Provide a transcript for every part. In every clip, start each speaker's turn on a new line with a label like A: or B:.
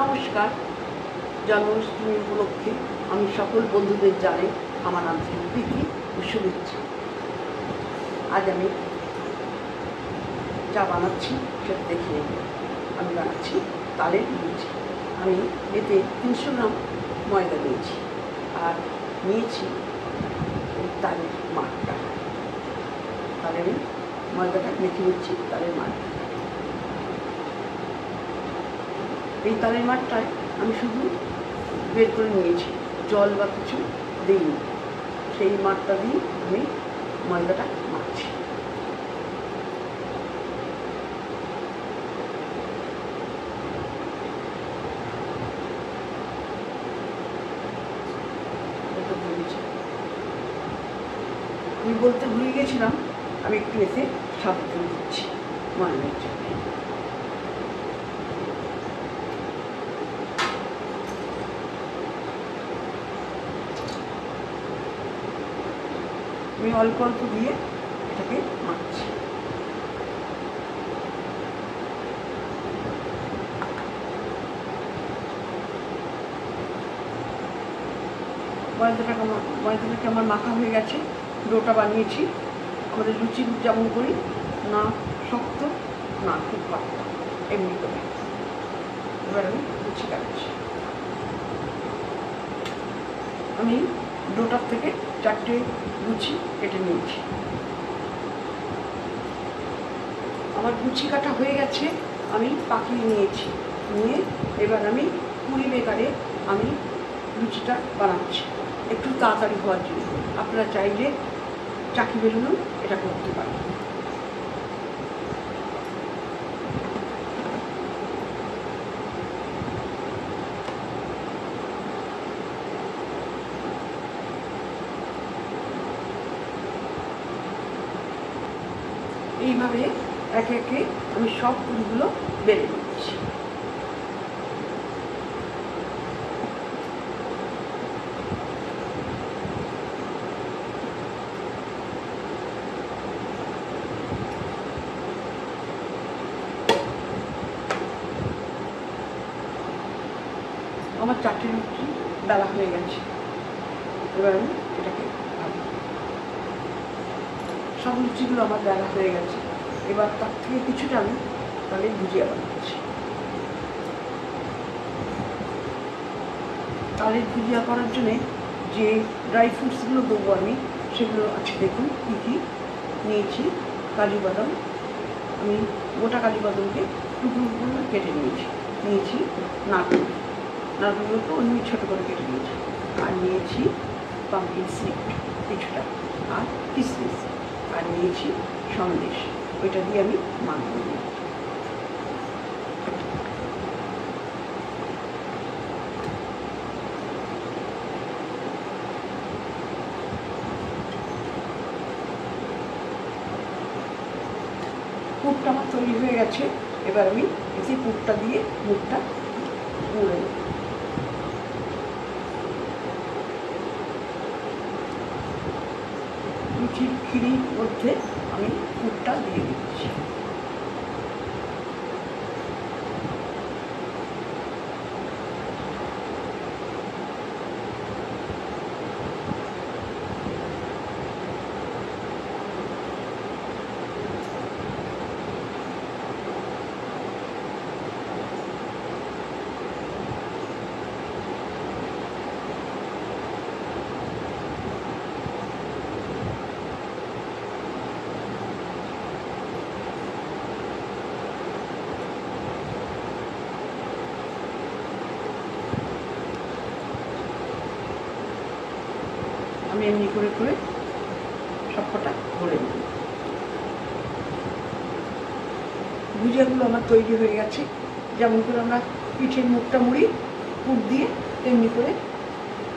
A: নমস্কার। জন্মাষ্টমী উপলক্ষে আমি সকল বন্ধুদের জানাই আমার আন্তরিক প্রীতি ও শুভেচ্ছা। আজ আমি যা বানাচ্ছি সেটা দেখে নেব। আমি বানাচ্ছি তালের লুচি। আমি এতে 300 গ্রাম ময়দা নিয়েছি আর নিয়েছি তালের মাঠটা। তাহলে আমি ময়দাটা মেখে নিচ্ছি তালের মাঠটা। এই তালের মাঠটায় আমি শুধু বের করে নিয়েছি, জল বা কিছু দিইনি। সেই মাঠটা দিয়ে আমি ময়দাটা মাখছি। আমি বলতে ভুলে গেছিলাম, আমি একটু এতে সাবুন তেল দিচ্ছি ময়দার জন্য। আমি অল্প অল্প দিয়ে এটাকে মাখছি। ময়দাটাকে আমার মাখা হয়ে গেছে। ডোটা বানিয়েছি করে লুচি যেমন করি, না শক্ত না খুব পাতলা, এমনি করে। এবার আমি লুচি কাটছি। আমি ডোটার থেকে 4টে লুচি কেটে নিয়েছি। আমার লুচি কাটা হয়ে গেছে, আমি পাকিয়ে নিয়েছি। নিয়ে এবার আমি পুরি বেকারে আমি লুচিটা বানাচ্ছি একটু তাড়াতাড়ি হওয়ার জন্য। আপনারা চাইলে চাকি বেলুনও এটা করতে পারেন। এইভাবে একে একে আমি সব পুরিগুলো বেলে নিচ্ছি। আমার 4টে লুচি বেলা হয়ে গেছে। এবার আমি এটাকে ভাজি। সব লুচিগুলো আমার বেলা হয়ে গেছে। এবার তার থেকে কিছুটা আমি তাহলে ভুজিয়া বানাচ্ছি। তালের ভুজিয়া করার জন্যে যে ড্রাই ফ্রুটসগুলো দেবো আমি, সেগুলো আছে দেখুন কী কী নিয়েছি। কাজু বাদাম, আমি গোটা কাজু বাদামকে টুকরো টুকরো কেটে নিয়েছি নারকেলগুলোকে অন্য ছোটো করে কেটে নিয়েছি। আর নিয়েছি পাম্পকিন সিড কিছুটা, আর কিশমিশ, আর নিয়েছি সন্দেশ। ওইটা দিয়ে আমি মাখবো। পুরটা আমার তৈরি হয়ে গেছে। এবার আমি এতে পুরটা দিয়ে মুখটা মুড়ে নেব। লুচির খিরির মধ্যে আমি পুরটা দিয়ে দিচ্ছি। আমি এমনি করে করে সবকটা ভরে নেব। ভুজিয়াগুলো আমার তৈরি হয়ে গেছে। যেমন করে আমরা পিঠের মুখটা মুড়ি পুর দিয়ে, তেমনি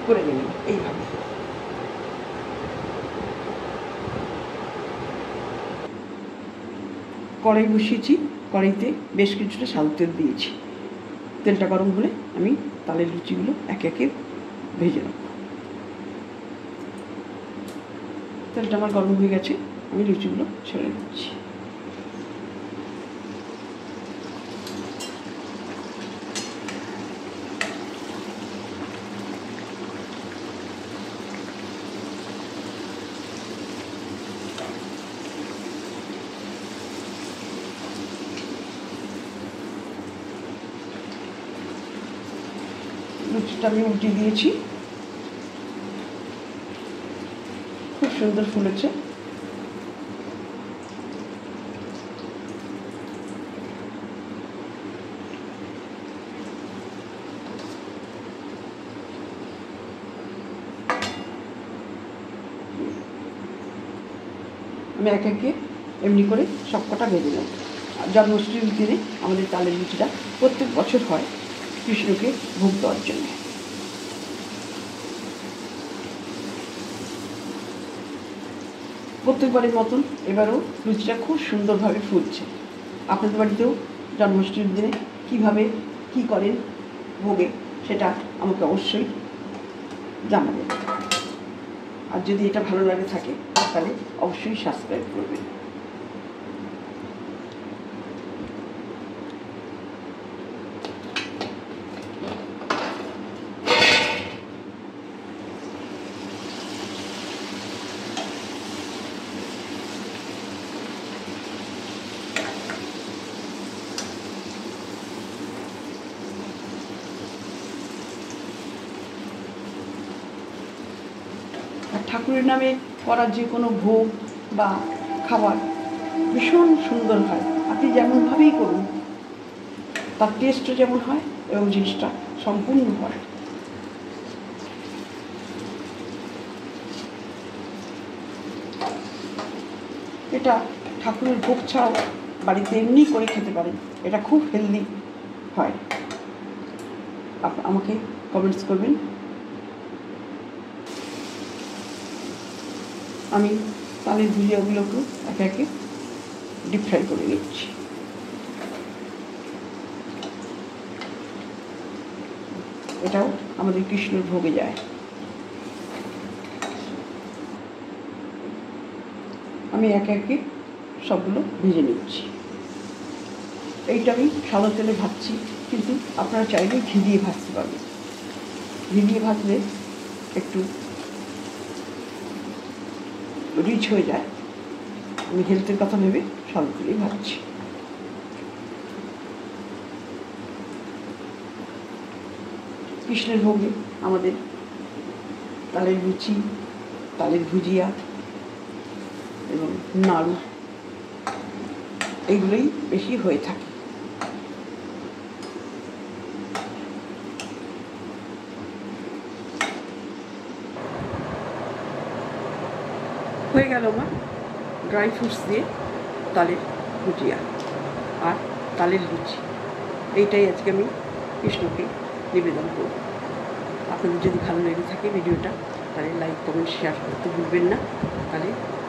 A: করে নেব এইভাবে। কড়াই বসিয়েছি, কড়াইতে বেশ কিছুটা সাদা তেল দিয়েছি। তেলটা গরম হলে আমি তালের লুচিগুলো একে একে ভেজে নেব। তেলটা আমার গরম হয়ে গেছে, আমি লুচিগুলো ছেড়ে দিচ্ছি। লুচিটা আমি উল্টে দিয়েছি, খুব সুন্দর ফুলেছে। আমি একে একে এমনি করে সবকটা বেঁধে নেব। জন্মাষ্টমীর দিনে আমাদের তালের লুচিটা প্রত্যেক বছর হয় কৃষ্ণকে ভোগ দেওয়ার জন্য। প্রত্যেকবারের মতন এবারও লুচিটা খুব সুন্দরভাবে ফুলছে। আপনাদের বাড়িতেও জন্মাষ্টমীর দিনে কীভাবে কী করেন ভোগে সেটা আমাকে অবশ্যই জানাবেন। আর যদি এটা ভালো লাগে থাকে তাহলে অবশ্যই সাবস্ক্রাইব করবেন। আর ঠাকুরের নামে করা যে কোনো ভোগ বা খাবার ভীষণ সুন্দর হয়। আপনি যেমনভাবেই করুন তার টেস্টও যেমন হয় এবং জিনিসটা সম্পূর্ণ হয়। এটা ঠাকুরের ভোগ ছাড়াও বাড়িতে এমনি করে খেতে পারেন, এটা খুব হেলদি হয়। আমাকে কমেন্টস করবেন। আমি তালের ভুজিয়াগুলোকে একে একে ডিপ ফ্রাই করে নিচ্ছি। এটাও আমাদের কৃষ্ণের ভোগে যায়। আমি একে একে সবগুলো ভেজে নিচ্ছি। এইটা আমি সাদা তেলে ভাজছি, কিন্তু আপনারা চাইলে ঘি দিয়ে ভাজতে পারবেন। ঘি দিয়ে ভাজলে একটু রিচ হয়ে যায়। আমি হেলথের কথা ভেবে সাদা তেলেই ভাজছি। কৃষ্ণের ভোগে আমাদের তালের লুচি, তালের ভুজিয়া এবং নাড়ু এগুলোই বেশি হয়ে থাকে। হয়ে গেল আমার ড্রাই ফ্রুটস দিয়ে তালের ভুজিয়া আর তালের লুচি। এইটাই আজকে আমি কৃষ্ণকে নিবেদন করব। আপনাদের যদি ভালো লেগে থাকে ভিডিওটা তাহলে লাইক কমেন্ট শেয়ার করতে ভুলবেন না। তাহলে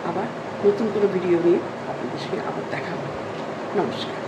A: আবার নতুন কোনো ভিডিও নিয়ে আপনাদের সঙ্গে আবার দেখা হবে। নমস্কার।